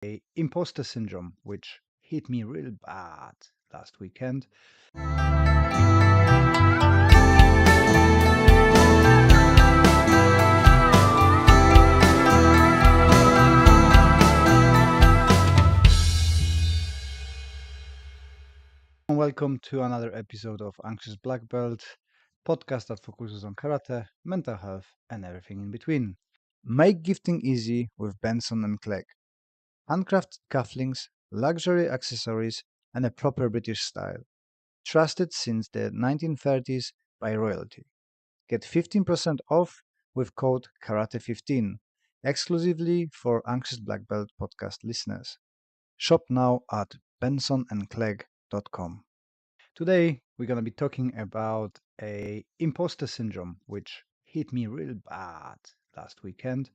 a imposter syndrome, which hit me real bad last weekend. Welcome to another episode of Anxious Black Belt, podcast that focuses on karate, mental health, and everything in between. Make gifting easy with Benson and Clegg. Handcrafted cufflinks, luxury accessories, and a proper British style. Trusted since the 1930s by royalty. Get 15% off with code KARATE15, exclusively for Anxious Black Belt podcast listeners. Shop now at bensonandclegg.com. Today, we're going to be talking about a imposter syndrome, which hit me real bad last weekend.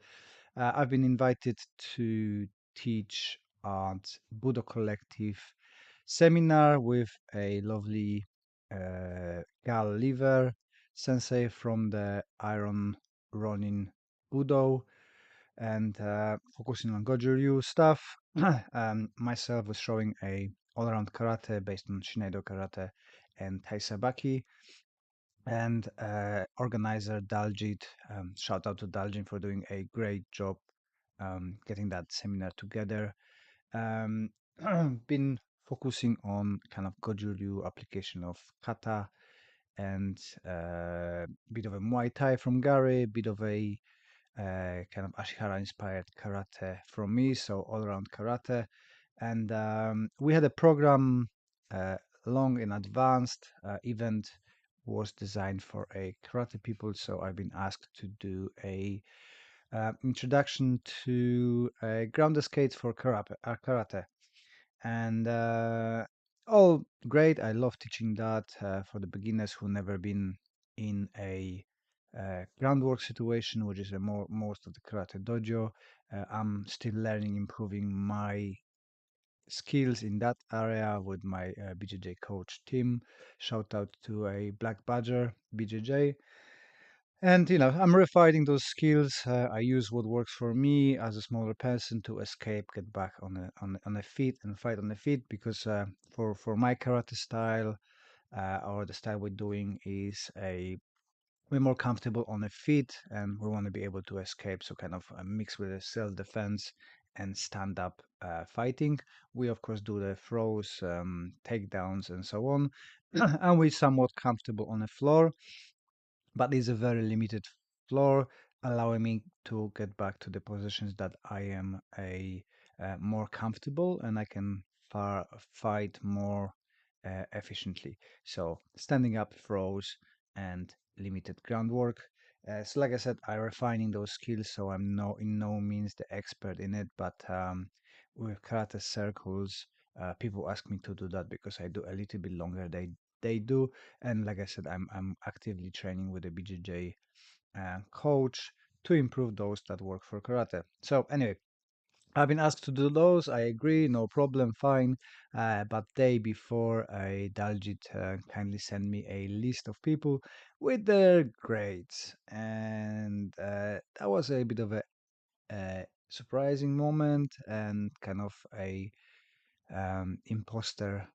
I've been invited to teach at Budo Collective seminar with a lovely Gal Lever sensei from the Iron Ronin Budo and focusing on Goju Ryu stuff. Myself was showing a all-around karate based on Shinaido karate and Taisabaki. And organizer Daljit, shout out to Daljin for doing a great job getting that seminar together. Um, been focusing on kind of Goju Ryu application of kata and bit of a Muay Thai from Gary, bit of a kind of Ashihara inspired karate from me, so all around karate. And we had a program uh, long in advanced. Event was designed for a karate people, so I've been asked to do a introduction to ground skates for karate. And all great. I love teaching that for the beginners who never been in a groundwork situation, which is a most of the karate dojo. I'm still learning, improving my skills in that area with my BJJ coach team. Shout out to a Black Badger BJJ. And I'm refining those skills. I use what works for me as a smaller person to escape, get back on the feet, and fight on the feet. Because for my karate style, or the style we're doing is we're more comfortable on the feet, and we want to be able to escape. So kind of a mix with the self defense and stand up fighting. We of course do the throws, takedowns, and so on, and we're somewhat comfortable on the floor, but it's a very limited floor, allowing me to get back to the positions that I am a more comfortable and I can fight more efficiently. So standing up throws and limited groundwork. So like I said, I'm refining those skills, so I'm in no means the expert in it, but with karate circles, people ask me to do that because I do a little bit longer they do. And like I said, I'm actively training with a BJJ coach to improve those that work for karate. So anyway, I've been asked to do those. I agree, no problem, fine. But day before, Daljit kindly sent me a list of people with their grades, and that was a bit of a surprising moment and kind of a imposter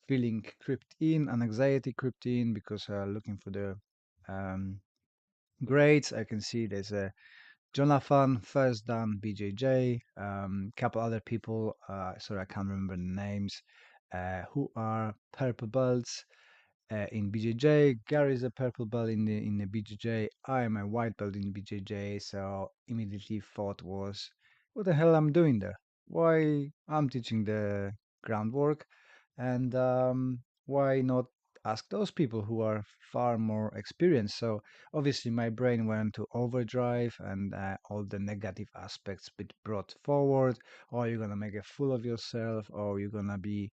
feeling crept in, an anxiety crept in because looking for the um, grades, I can see there's a Jonathan, first dan BJJ, couple other people, sorry, I can't remember the names, who are purple belts in BJJ. Gary is a purple belt in the BJJ. I am a white belt in BJJ, so immediately thought was, what the hell I'm doing there? Why I'm teaching the groundwork, and why not ask those people who are far more experienced? So obviously my brain went to overdrive, and all the negative aspects bit brought forward. Or you're gonna make a fool of yourself, or you're gonna be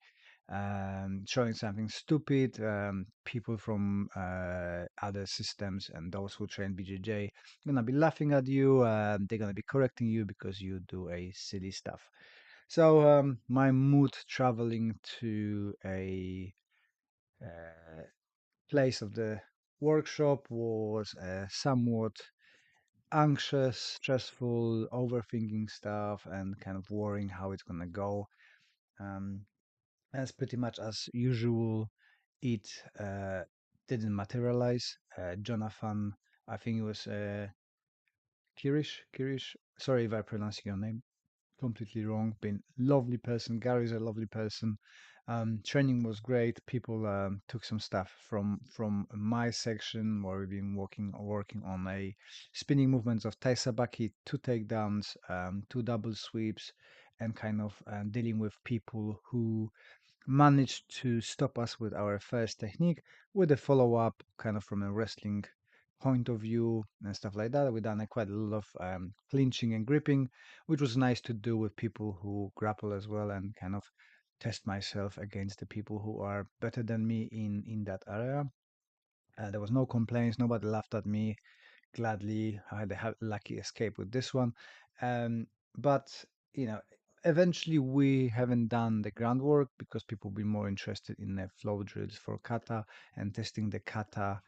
showing something stupid. People from other systems and those who train BJJ gonna be laughing at you. They're gonna be correcting you because you do a silly stuff. So my mood traveling to a uh, place of the workshop was somewhat anxious, stressful, overthinking stuff, and kind of worrying how it's gonna go. Um, as pretty much as usual, it didn't materialize. Jonathan, I think it was Kirish. Sorry if I pronounce your name completely wrong. Been lovely person. Gary's a lovely person. Training was great. People took some stuff from my section where we've been working on a spinning movements of Taisabaki, two takedowns, two double sweeps, and kind of dealing with people who managed to stop us with our first technique with a follow-up kind of from a wrestling point of view and stuff like that. We done quite a lot of clinching and gripping, which was nice to do with people who grapple as well and kind of test myself against the people who are better than me in that area. There was no complaints, nobody laughed at me. Gladly, I had a lucky escape with this one. But you know, eventually we haven't done the groundwork because people be more interested in the flow drills for kata and testing the kata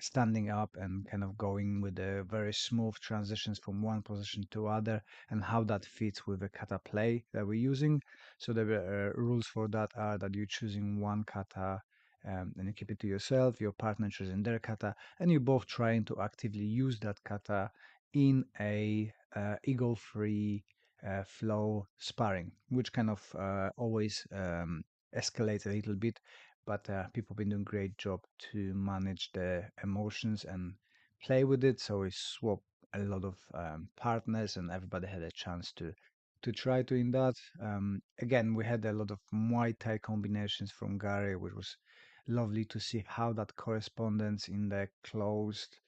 standing up and kind of going with the very smooth transitions from one position to other and how that fits with the kata play that we're using. So the rules for that are that you're choosing one kata and you keep it to yourself, your partner choosing their kata, and you're both trying to actively use that kata in a ego-free flow sparring, which kind of always escalates a little bit, but people have been doing great job to manage the emotions and play with it. So we swap a lot of partners, and everybody had a chance to try doing that. Again, we had a lot of Muay Thai combinations from Gary, which was lovely to see how that correspondence in the closed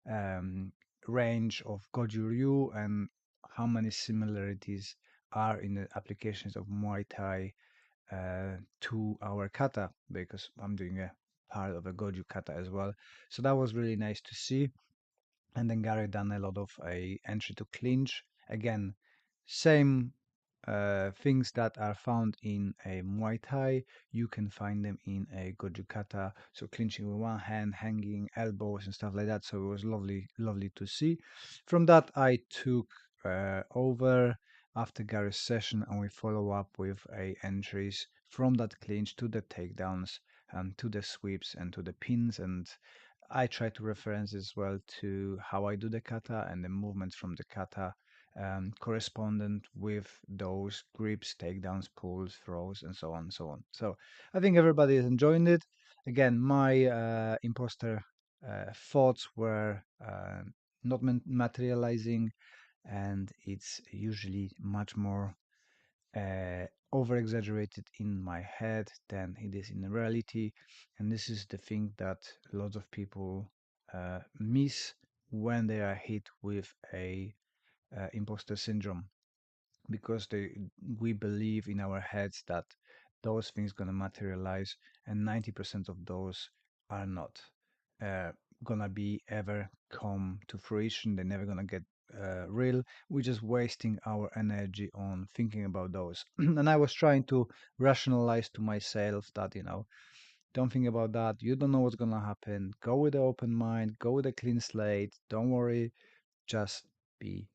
um, range of Goju Ryu and how many similarities are in the applications of Muay Thai to our kata because I'm doing a part of a Goju kata as well. So that was really nice to see. And then Gary done a lot of a entry to clinch. Again, same things that are found in a Muay Thai, you can find them in a Goju kata. So clinching with one hand, hanging elbows and stuff like that. So it was lovely, lovely to see. From that, I took over after Gary's session, and we follow up with a entries from that clinch to the takedowns, to the sweeps and to the pins. And I try to reference as well to how I do the kata and the movements from the kata correspondent with those grips, takedowns, pulls, throws, and so on and so on. So I think everybody is enjoying it. Again, my imposter thoughts were not materializing, and it's usually much more over exaggerated in my head than it is in reality. And this is the thing that lots of people miss when they are hit with a imposter syndrome because we believe in our heads that those things gonna materialize, and 90% of those are not uh, gonna be ever come to fruition. They're never gonna get real. We're just wasting our energy on thinking about those. And I was trying to rationalize to myself that don't think about that. You don't know what's gonna happen. Go with the open mind. Go with a clean slate. Don't worry. Just be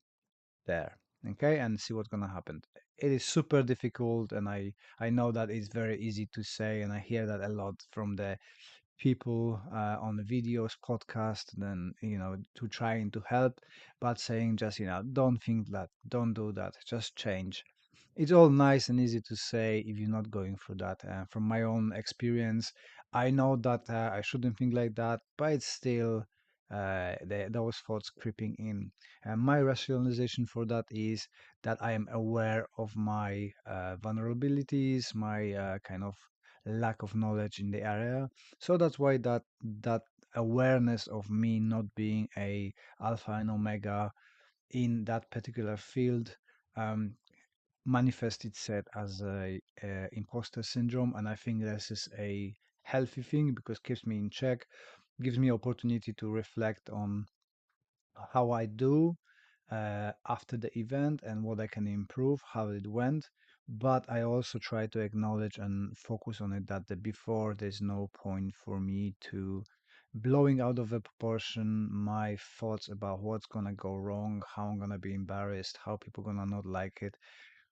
there, okay, and see what's gonna happen. It is super difficult, and I know that it's very easy to say, and I hear that a lot from the people on the videos, podcast, then to trying to help, but saying just don't think that, don't do that, just change. It's all nice and easy to say if you're not going through that. From my own experience, I know that I shouldn't think like that, but it's still those thoughts creeping in. And my rationalization for that is that I am aware of my vulnerabilities, my kind of lack of knowledge in the area. So that's why that awareness of me not being a alpha and omega in that particular field um, manifests itself as a imposter syndrome, and I think this is a healthy thing because keeps me in check, gives me opportunity to reflect on how I do after the event and what I can improve, how it went. But I also try to acknowledge and focus on it that the before there's no point for me to blowing out of the proportion my thoughts about what's gonna go wrong, how I'm gonna be embarrassed, how people gonna not like it.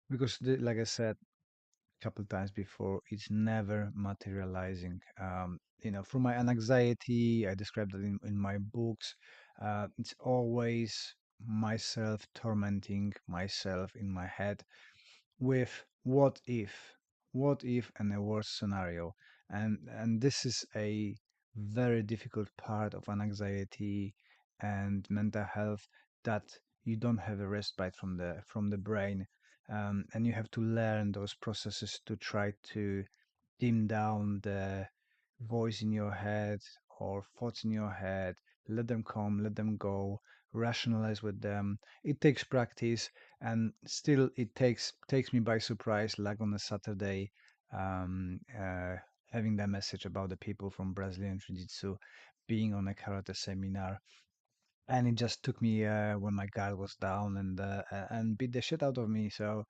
Because, like I said a couple times before, it's never materializing. Through my anxiety, I described that in my books. It's always myself tormenting myself in my head with what if and a worst scenario. And this is a very difficult part of an anxiety and mental health, that you don't have a respite from the brain. And you have to learn those processes to try to dim down the voice in your head or thoughts in your head, let them come, let them go, rationalize with them. It takes practice, and still it takes me by surprise, like on a Saturday, um, uh, having that message about the people from Brazilian Jiu-Jitsu being on a karate seminar. And it just took me when my guard was down, and beat the shit out of me. So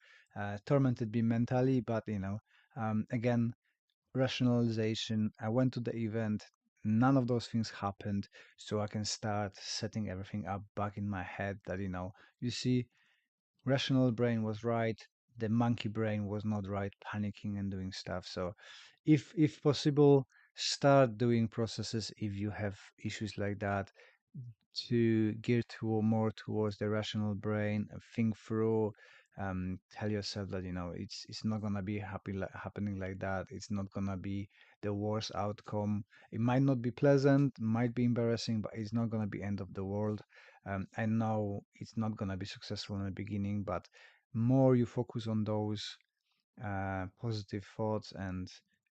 tormented me mentally, but again, rationalization. I went to the event. None of those things happened, so I can start setting everything up back in my head. That you see, rational brain was right. The monkey brain was not right, panicking and doing stuff. So, if possible, start doing processes if you have issues like that, to gear to more towards the rational brain, think through, tell yourself that it's not gonna be happening like that. It's not gonna be the worst outcome. It might not be pleasant, might be embarrassing, but it's not gonna be end of the world. I know it's not gonna be successful in the beginning, but more you focus on those positive thoughts and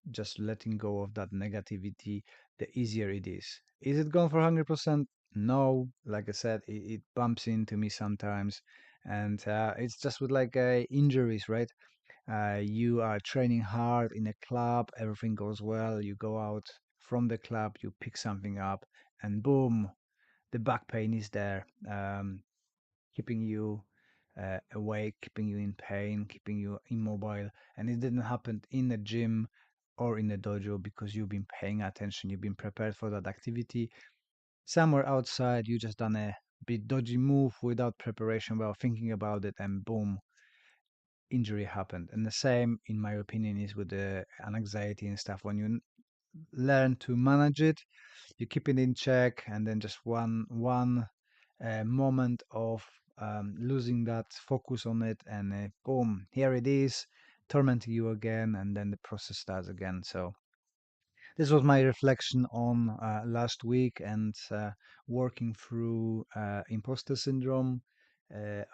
just letting go of that negativity, the easier it is. Is it gone for 100%? No. Like I said, it bumps into me sometimes. And it's just with like injuries, right? You are training hard in a club, everything goes well, you go out from the club, you pick something up, and boom, the back pain is there. Keeping you awake, keeping you in pain, keeping you immobile. And it didn't happen in the gym or in the dojo because you've been paying attention, you've been prepared for that activity. Somewhere outside, you just done a bit dodgy move without preparation, without thinking about it, and boom, injury happened. And the same, in my opinion, is with the anxiety and stuff. When you learn to manage it, you keep it in check, and then just one moment of losing that focus on it, and boom, here it is, tormenting you again, and then the process starts again. So this was my reflection on last week, and working through imposter syndrome.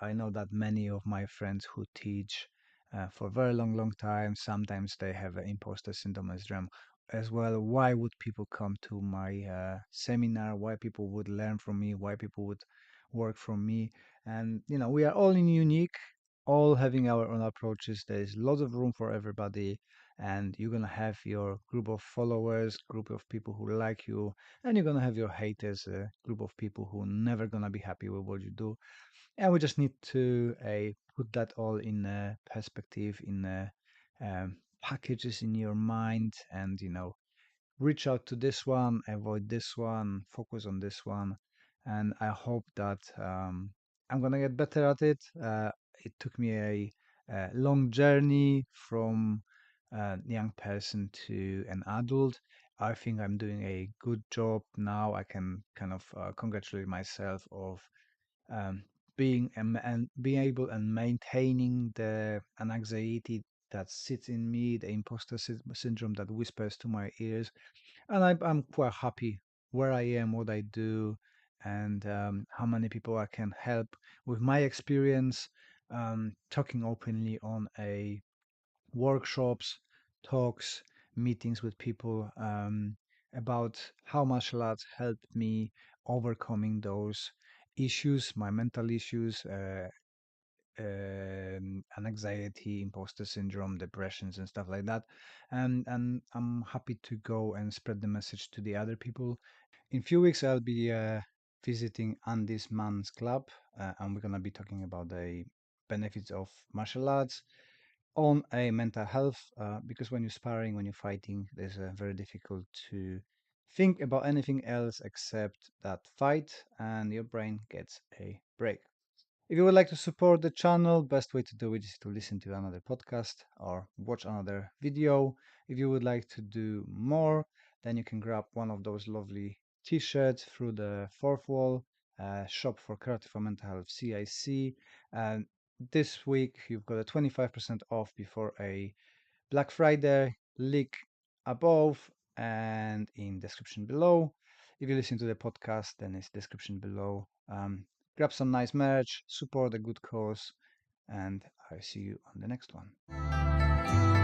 I know that many of my friends who teach for a very long time, sometimes they have imposter syndrome as well. Why would people come to my seminar? Why people would learn from me? Why people would work from me? And we are all unique, all having our own approaches. There is lots of room for everybody, and you're gonna have your group of followers, group of people who like you, and you're gonna have your haters, a group of people who are never gonna be happy with what you do. And we just need to put that all in perspective, in packages in your mind, and reach out to this one, avoid this one, focus on this one. And I hope that I'm gonna get better at it. It took me a long journey from a young person to an adult. I think I'm doing a good job now. I can kind of congratulate myself of um, being able and maintaining the an anxiety that sits in me, the syndrome that whispers to my ears. And I'm quite happy where I am, what I do, and how many people I can help with my experience, talking openly on a workshops, talks, meetings with people, about how martial arts helped me overcoming those issues, my mental issues, and anxiety, imposter syndrome, depressions, and stuff like that. And I'm happy to go and spread the message to the other people. In few weeks, I'll be visiting Andy's Man's Club, and we're gonna be talking about the benefits of martial arts on a mental health. Because when you're sparring, when you're fighting, there's very difficult to think about anything else except that fight, and your brain gets a break. If you would like to support the channel, best way to do it is to listen to another podcast or watch another video. If you would like to do more, then you can grab one of those lovely t-shirts through the fourth wall, shop for creative for mental health CIC. And this week you've got a 25% off before a Black Friday. Link above and in description below. If you listen to the podcast, then it's description below. Grab some nice merch, support a good cause, and I'll see you on the next one.